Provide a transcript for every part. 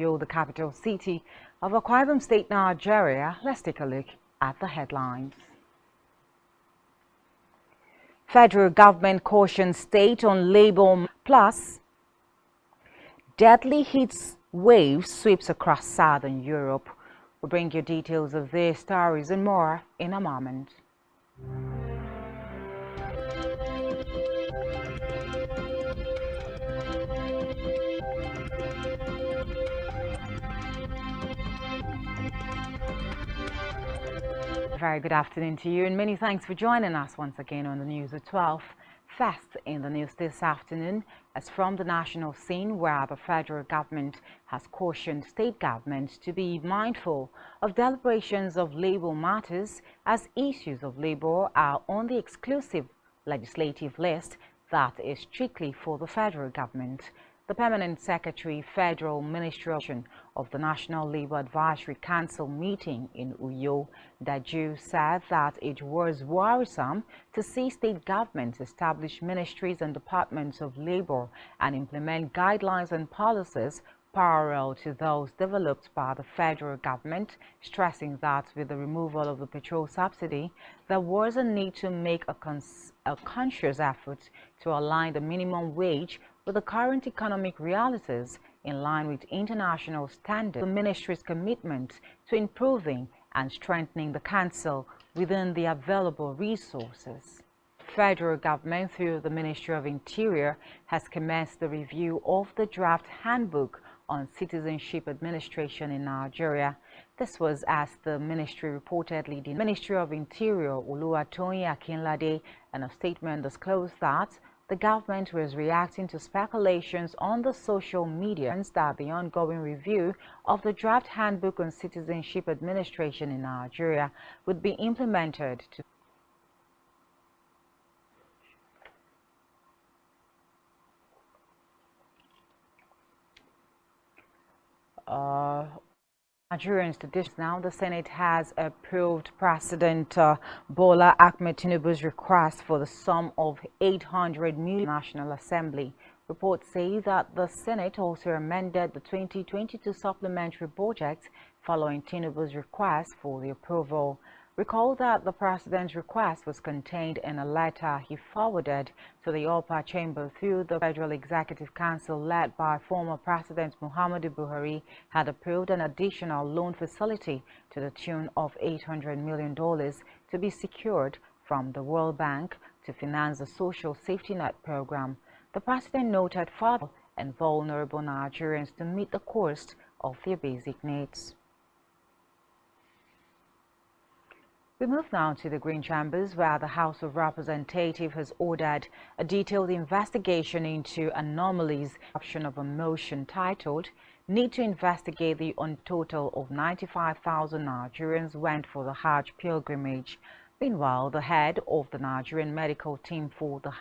Uyo, the capital city of Akwa Ibom State, Nigeria. Let's take a look at the headlines. Federal government cautions state on labor plus deadly heat wave sweeps across southern Europe. We'll bring you details of these stories and more in a moment. Very good afternoon to you, and many thanks for joining us once again on the news at 12. First in the news this afternoon, as from the national scene, where the federal government has cautioned state governments to be mindful of deliberations of labor matters, as issues of labor are on the exclusive legislative list that is strictly for the federal government. The Permanent Secretary, Federal Ministry of the National Labour Advisory Council meeting in Uyo, Daju, said that it was worrisome to see state governments establish ministries and departments of labour and implement guidelines and policies parallel to those developed by the federal government, stressing that with the removal of the petrol subsidy, there was a need to make a conscious effort to align the minimum wage with the current economic realities in line with international standards. The ministry's commitment to improving and strengthening the council within the available resources. Federal government, through the Ministry of Interior, has commenced the review of the draft handbook on citizenship administration in Nigeria. This was as the ministry reportedly did. Ministry of Interior Oluwatoyin Akinlade, in a statement, disclosed that the government was reacting to speculations on the social media that the ongoing review of the draft handbook on citizenship administration in Nigeria would be implemented to Nigerians to this. Now the Senate has approved President Bola Ahmed Tinubu's request for the sum of 800 million National Assembly. Reports say that the Senate also amended the 2022 supplementary budget following Tinubu's request for the approval. Recall that the president's request was contained in a letter he forwarded to the upper chamber through the Federal Executive Council, led by former President Muhammadu Buhari, had approved an additional loan facility to the tune of $800 million to be secured from the World Bank to finance the social safety net program. The president noted further and vulnerable Nigerians to meet the cost of their basic needs. We move now to the Green Chambers, where the House of Representatives has ordered a detailed investigation into anomalies. Option of a motion titled "Need to investigate the total of 95,000 Nigerians went for the Hajj pilgrimage." Meanwhile, the head of the Nigerian medical team for the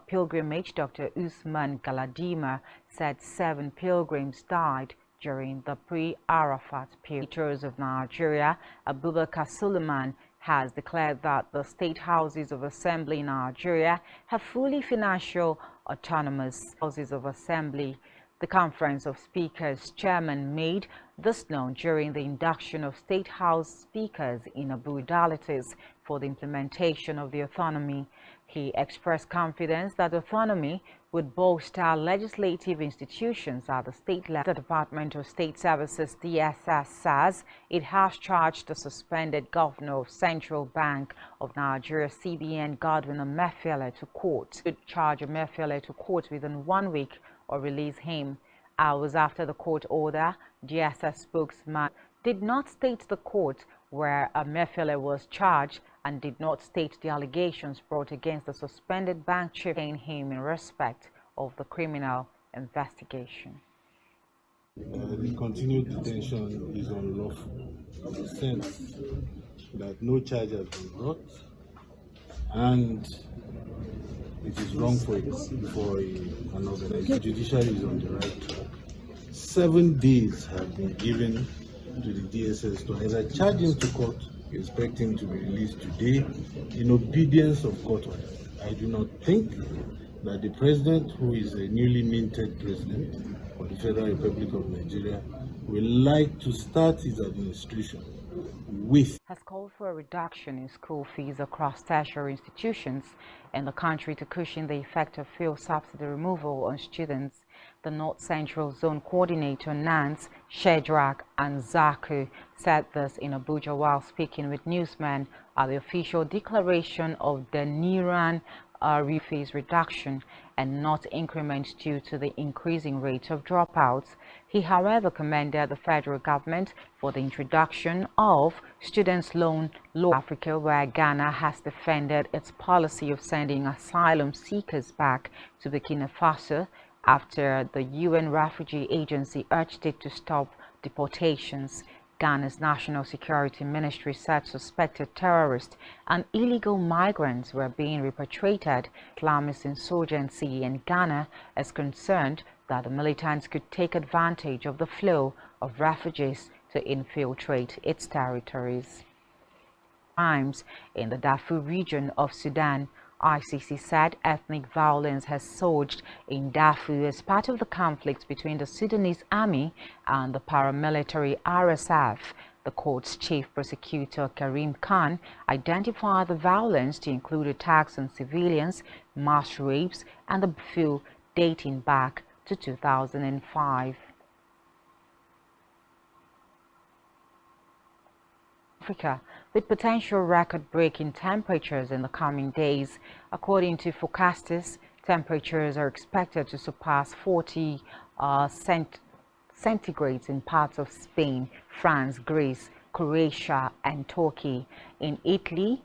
pilgrimage, Dr. Usman Galadima, said 7 pilgrims died during the pre-Arafat period. Leaders of Nigeria, Abubakar Suleiman, has declared that the state houses of assembly in Nigeria have fully financial autonomous houses of assembly. The Conference of Speakers chairman made this known during the induction of state house speakers in Abu Modalities for the implementation of the autonomy. He expressed confidence that autonomy would bolster legislative institutions at the state level. The Department of State Services, DSS, says it has charged the suspended governor of Central Bank of Nigeria, CBN, Godwin Emefiele, to court. It would charge Emefiele to court within 1 week or release him. Hours after the court order, DSS spokesman did not state the court where Emefiele was charged and did not state the allegations brought against the suspended bank chief in him in respect of the criminal investigation. The continued detention is unlawful in the sense that no charge has been brought, and it is wrong for an organization. The judiciary is on the right track. 7 days have been given to the DSS to either charge him to court, expect him to be released today in obedience of court order. I do not think that the president, who is a newly minted president of the Federal Republic of Nigeria, would like to start his administration with has called for a reduction in school fees across tertiary institutions in the country to cushion the effect of fuel subsidy removal on students. The North Central Zone Coordinator Nance, Shedrack and Zaku said this in Abuja while speaking with newsmen at the official declaration of the Niran fees reduction and not increment due to the increasing rate of dropouts. He, however, commended the federal government for the introduction of students' loan law in Africa, where Ghana has defended its policy of sending asylum seekers back to Burkina Faso after the UN Refugee Agency urged it to stop deportations. Ghana's National Security Ministry said suspected terrorists and illegal migrants were being repatriated. Islamist insurgency in Ghana is concerned that the militants could take advantage of the flow of refugees to infiltrate its territories. Times in the Darfur region of Sudan, ICC said ethnic violence has surged in Darfur as part of the conflict between the Sudanese army and the paramilitary RSF. The court's chief prosecutor, Karim Khan, identified the violence to include attacks on civilians, mass rapes, and the few dating back to 2005. Africa, with potential record-breaking temperatures in the coming days. According to forecasters, temperatures are expected to surpass 40 centigrades in parts of Spain, France, Greece, Croatia, and Turkey. In Italy,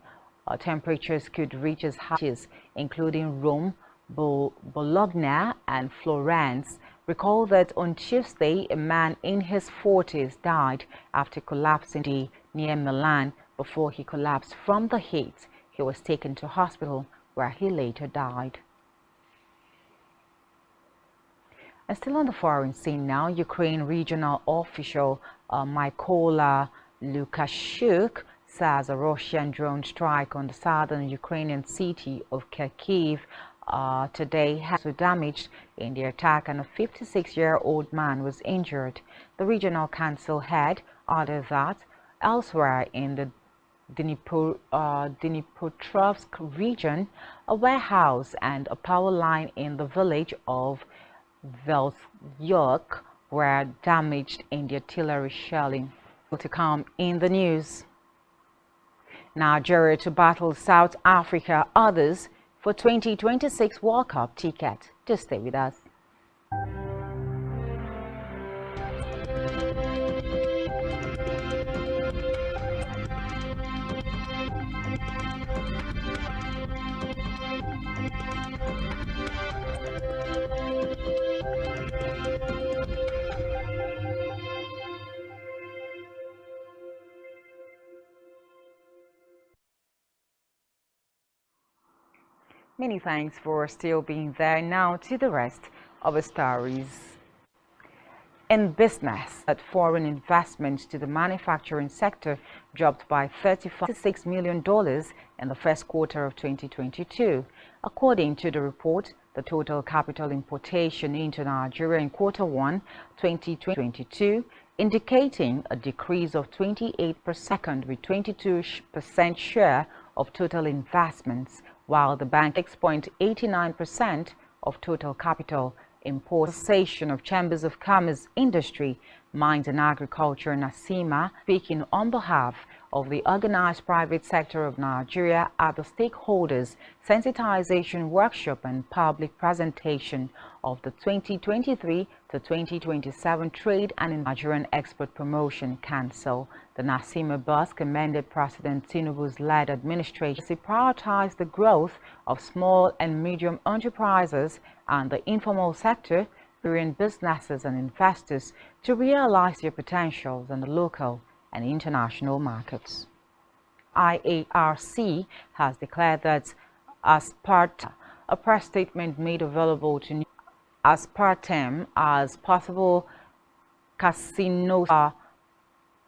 temperatures could reach as high as including Rome, Bologna, and Florence. Recall that on Tuesday, a man in his 40s died after collapsing near Milan before he collapsed from the heat. He was taken to hospital where he later died. And still on the foreign scene now, Ukraine regional official Mykola Lukashuk says a Russian drone strike on the southern Ukrainian city of Kharkiv today has been damaged in the attack, and a 56-year-old man was injured. The regional council head added that elsewhere in the Dnipropetrovsk region, a warehouse and a power line in the village of Velsyok were damaged in the artillery shelling. To come in the news. Nigeria to battle South Africa, others for 2026 World Cup ticket. Just stay with us. Many thanks for still being there. Now to the rest of the stories. In business, that foreign investments to the manufacturing sector dropped by $36 million in the first quarter of 2022. According to the report, the total capital importation into Nigeria in quarter 1, 2022, indicating a decrease of 28% with 22% share of total investments, while the bank 6.89% of total capital importation of Chambers of Commerce Industry, Mines and Agriculture, NASIMA, speaking on behalf of the organized private sector of Nigeria at the stakeholders sensitization workshop and public presentation of the 2023 to 2027 Trade and Nigerian Export Promotion Council. The NASIMA boss commended President Tinubu's led administration to prioritize the growth of small and medium enterprises and the informal sector, Nigerian businesses and investors to realize their potentials in the local and international markets. IARC has declared that as part a press statement made available to aspartame as possible carcinoma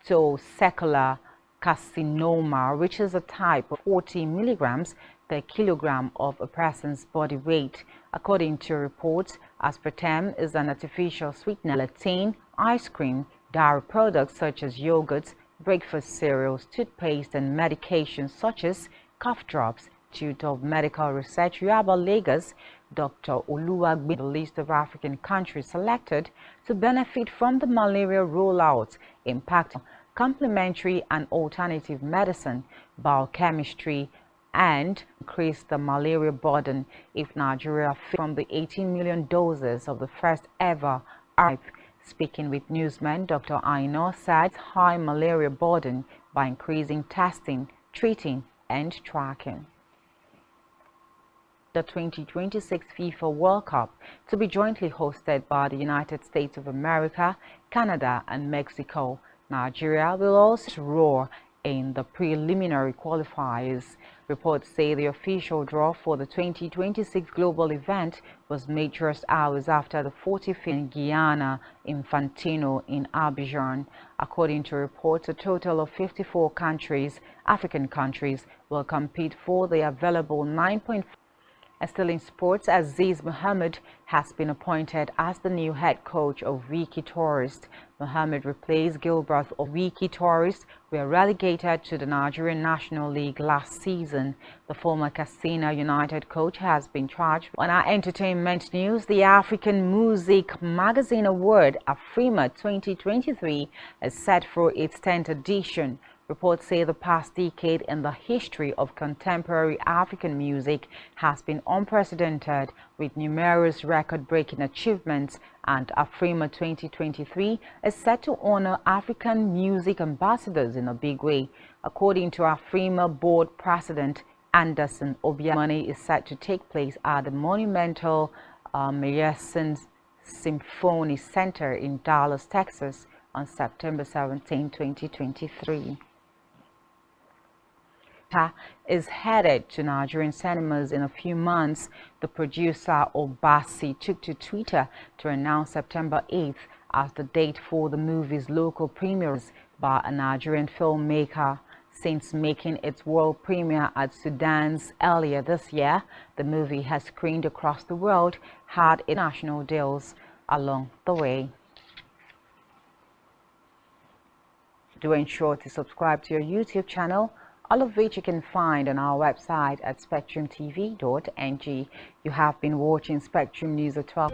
to secular carcinoma, which is a type of 40 milligrams per kilogram of a person's body weight. According to reports, aspartame is an artificial sweetener, gelatin, ice cream, dairy products such as yogurts, breakfast cereals, toothpaste, and medications such as cough drops. Institute of Medical Research, Yaba, Lagos, Dr. Oluwagbe, the list of African countries selected to benefit from the malaria rollout, impact complementary and alternative medicine, biochemistry, and increase the malaria burden if Nigeria from the 18 million doses of the first ever RIP. Speaking with newsmen, Dr. Aino said high malaria burden by increasing testing, treating, and tracking. The 2026 FIFA World Cup to be jointly hosted by the United States of America, Canada, and Mexico. Nigeria will also roar in the preliminary qualifiers. Reports say the official draw for the 2026 global event was made just hours after the 45th in Guyana Infantino in Abidjan. According to reports, a total of 54 countries, African countries, will compete for the available 9.5. Still in sports, Aziz Mohammed has been appointed as the new head coach of Wiki Tourist. Mohammed replaced Gilbert of Wiki Tourist, who were relegated to the Nigerian National League last season. The former Katsina United coach has been charged. On our entertainment news, the African Music Magazine Award, Afrima 2023, is set for its 10th edition. Reports say the past decade in the history of contemporary African music has been unprecedented, with numerous record-breaking achievements, and Afrima 2023 is set to honor African music ambassadors in a big way. According to Afrima board president Anderson Obiamani, is set to take place at the monumental Meyerson Symphony Center in Dallas, Texas on September 17, 2023. Is headed to Nigerian cinemas in a few months. The producer Obasi took to Twitter to announce September 8th as the date for the movie's local premieres by a Nigerian filmmaker. Since making its world premiere at Sudan's earlier this year, the movie has screened across the world, had international deals along the way. Do ensure to subscribe to your YouTube channel, all of which you can find on our website at spectrum.ng. You have been watching Spectrum News at 12.